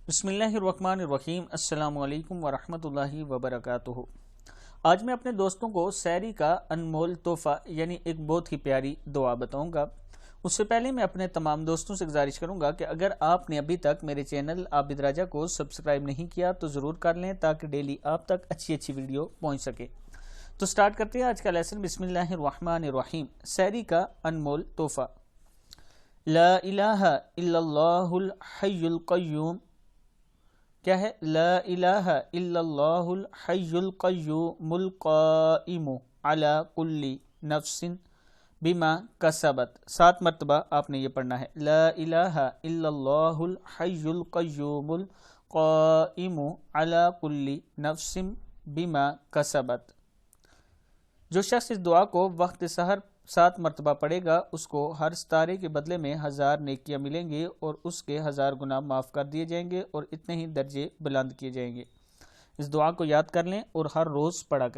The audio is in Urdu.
بسم اللہ الرحمن الرحیم۔ السلام علیکم ورحمۃ اللہ وبرکاتہ۔ آج میں اپنے دوستوں کو سحری کا انمول تحفہ یعنی ایک بہت ہی پیاری دعا بتاؤں گا۔ اس سے پہلے میں اپنے تمام دوستوں سے گزارش کروں گا کہ اگر آپ نے ابھی تک میرے چینل عابد راجہ کو سبسکرائب نہیں کیا تو ضرور کر لیں تاکہ ڈیلی آپ تک اچھی ویڈیو پہنچ سکے۔ تو سٹارٹ کرتے ہیں آج کا لیسن۔ بسم اللہ الرحمن الرحیم۔ سحری کا انمول تحفہ۔ لا الہ الا اللہ الحی القیوم۔ کیا ہے؟ لا الہ الا اللہ الحی القیوم القائم علی کل نفس بما کسبت۔ 7 مرتبہ آپ نے یہ پڑھنا ہے۔ لا الہ الا اللہ الحی القیوم القائم علی کل نفس بما کسبت۔ جو شخص اس دعا کو وقت سحر 7 مرتبہ پڑھے گا اس کو ہر ستارے کے بدلے میں 1000 نیکیاں ملیں گے اور اس کے 1000 گناہ معاف کر دیے جائیں گے اور اتنے ہی درجے بلند کیے جائیں گے۔ اس دعا کو یاد کر لیں اور ہر روز پڑھا کریں۔